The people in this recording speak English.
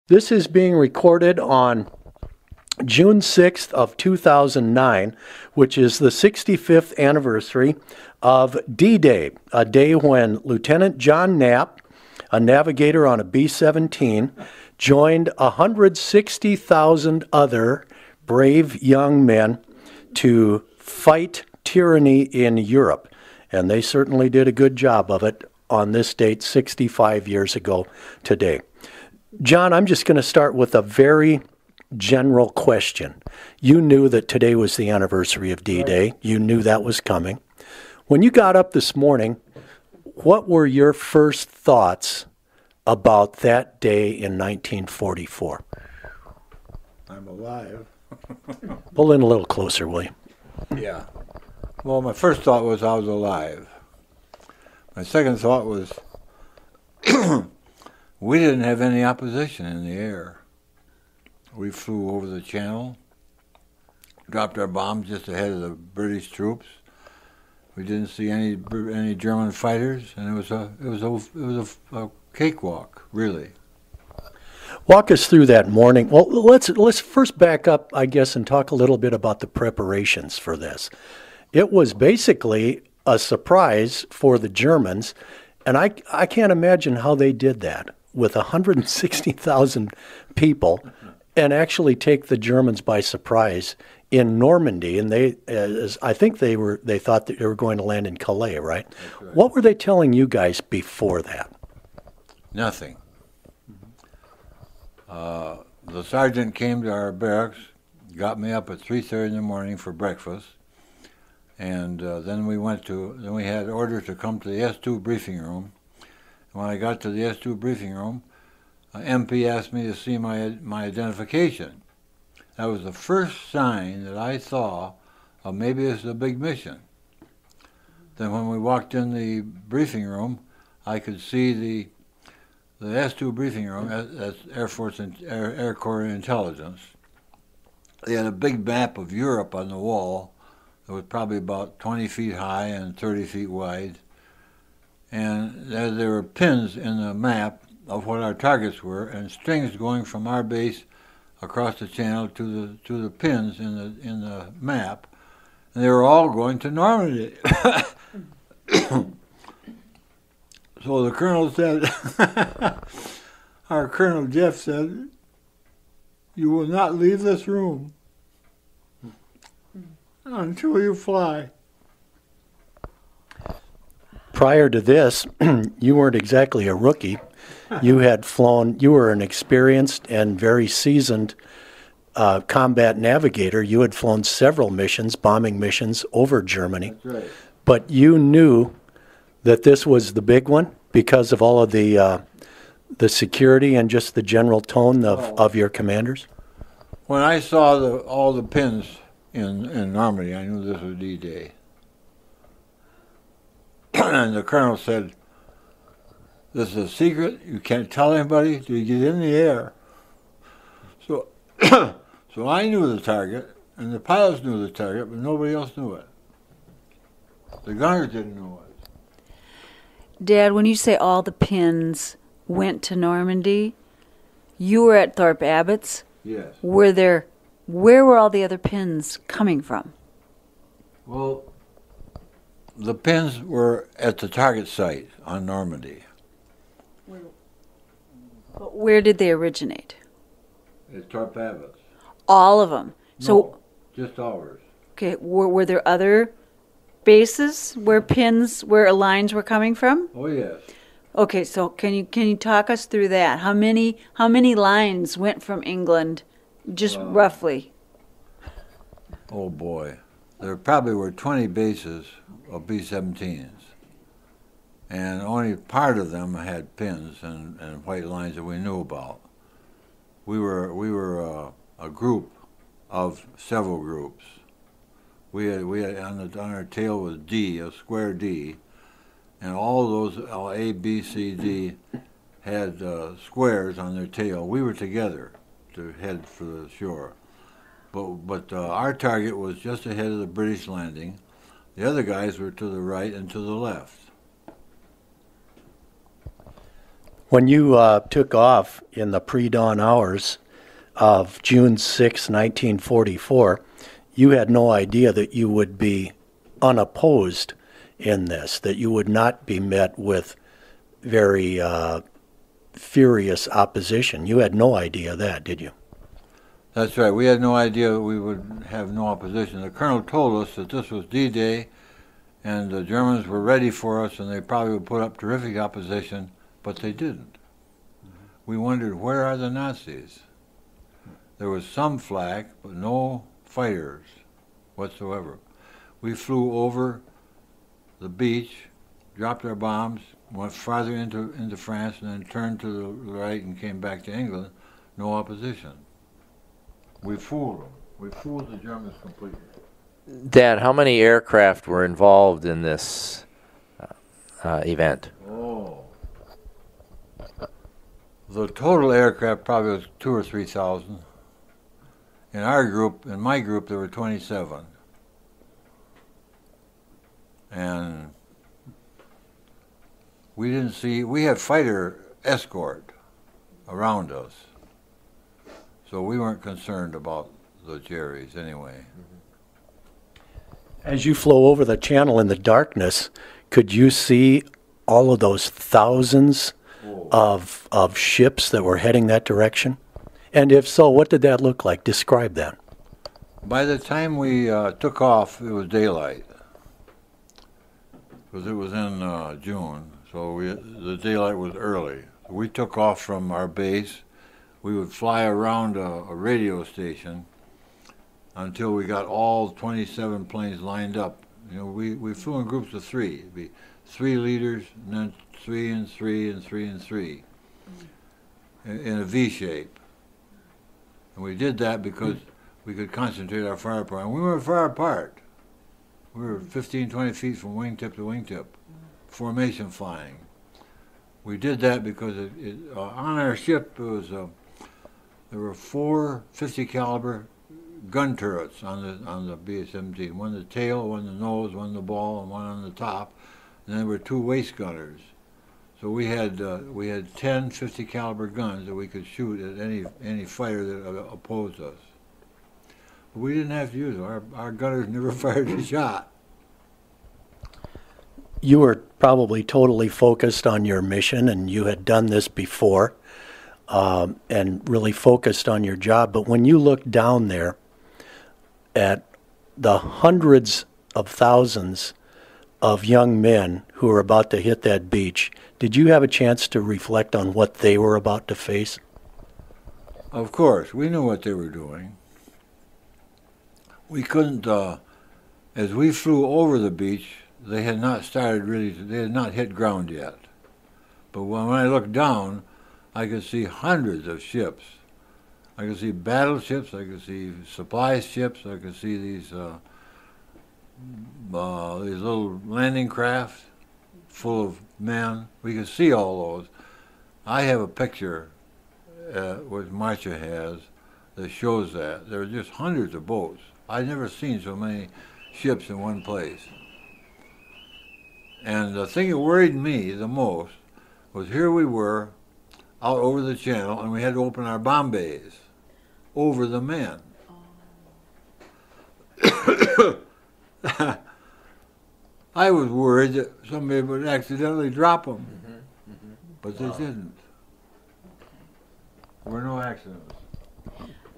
This is being recorded on June 6th of 2009, which is the 65th anniversary of D-Day, a day when Lieutenant John Knapp, a navigator on a B-17, joined 160,000 other brave young men to fight tyranny in Europe. And they certainly did a good job of it on this date 65 years ago today. John, I'm just going to start with a very general question. You knew that today was the anniversary of D-Day. You knew that was coming. When you got up this morning, what were your first thoughts about that day in 1944? I'm alive. Pull in a little closer, will you? Yeah. Well, my first thought was I was alive. My second thought was we didn't have any opposition in the air. We flew over the channel, dropped our bombs just ahead of the British troops. We didn't see any German fighters, and it was a cakewalk, really. Walk us through that morning. Well, let's first back up, I guess, and talk a little bit about the preparations for this. It was basically a surprise for the Germans, and I can't imagine how they did that with 160,000 people and actually take the Germans by surprise in Normandy. And I think they thought that they were going to land in Calais, right? That's right. What were they telling you guys before that? Nothing. The sergeant came to our barracks, got me up at 3:30 in the morning for breakfast, and then we had orders to come to the S2 briefing room. And when I got to the S2 briefing room, MP asked me to see my identification. That was the first sign that I saw of maybe this is a big mission. Then when we walked in the briefing room, I could see the S2 briefing room, that's Air Force and Air Corps Intelligence. They had a big map of Europe on the wall that was probably about 20 feet high and 30 feet wide. And there were pins in the map of what our targets were, and strings going from our base across the channel to the pins in the map, and they were all going to Normandy. So the colonel said, our Colonel Jeff said, "You will not leave this room until you fly." Prior to this, you weren't exactly a rookie. You were an experienced and very seasoned combat navigator. You had flown several missions, bombing missions over Germany. That's right. But you knew that this was the big one because of all of the security and just the general tone of your commanders? When I saw all the pins in Normandy, I knew this was D-Day. And the colonel said, "This is a secret. You can't tell anybody till you get in the air." So, so I knew the target, and the pilots knew the target, but nobody else knew it. The gunners didn't know it. Dad, when you say all the pins went to Normandy, you were at Thorpe Abbotts. Yes. Where were all the other pins coming from? Well, the pins were at the target site on Normandy. But where did they originate? At Thorpe Abbotts. All of them. No, just ours. Okay, were there other bases where lines were coming from? Oh yes. Okay, so can you talk us through that? How many lines went from England, just roughly? Oh boy, there probably were 20 bases of B-17s, and only part of them had pins and white lines that we knew about. We were a group of several groups. We had on our tail was D, a square D, and all those A, B, C, D had squares on their tail. We were together to head for the shore, but our target was just ahead of the British landing. The other guys were to the right and to the left. When you took off in the pre-dawn hours of June 6, 1944, you had no idea that you would be unopposed in this, that you would not be met with very furious opposition. You had no idea of that, did you? That's right. We had no idea that we would have no opposition. The colonel told us that this was D-Day, and the Germans were ready for us, and they probably would put up terrific opposition, but they didn't. We wondered, where are the Nazis? There was some flak, but no fighters whatsoever. We flew over the beach, dropped our bombs, went farther into France, and then turned to the right and came back to England. No opposition. We fooled them. We fooled the Germans completely. Dad, how many aircraft were involved in this event? Oh. The total aircraft probably was 2,000 or 3,000. In our group, in my group, there were 27. And we had fighter escort around us. So we weren't concerned about the Jerry's anyway. As you flew over the channel in the darkness, could you see all of those thousands of ships that were heading that direction? And if so, what did that look like? Describe that. By the time we took off, it was daylight. Because it was in June, so the daylight was early. We took off from our base. We would fly around a radio station until we got all 27 planes lined up. You know, we flew in groups of three. It'd be 3 leaders, and then 3 and 3 and 3 and 3 in a V shape. And we did that because we could concentrate our firepower. And we weren't far apart. We were 15, 20 feet from wingtip to wingtip, formation flying. We did that because on our ship there were 4 50 caliber gun turrets on the BA-17. One the tail, one the nose, one the ball, and one on the top. And there were 2 waist gunners. So we had 10 50 caliber guns that we could shoot at any fighter that opposed us. But we didn't have to use them. Our gunners never fired a shot. You were probably totally focused on your mission, and you had done this before, and really focused on your job. But when you looked down there at the hundreds of thousands of young men who were about to hit that beach, did you have a chance to reflect on what they were about to face? Of course, we knew what they were doing. We couldn't, as we flew over the beach, they had not they had not hit ground yet. But when I looked down, I could see hundreds of ships. I could see battleships, I could see supply ships, I could see these little landing craft full of men. We could see all those. I have a picture, which Marcia has, that shows that. There were just hundreds of boats. I'd never seen so many ships in one place. And the thing that worried me the most was here we were out over the channel, and we had to open our bomb bays over the men. I was worried that somebody would accidentally drop them, but they didn't. There were no accidents.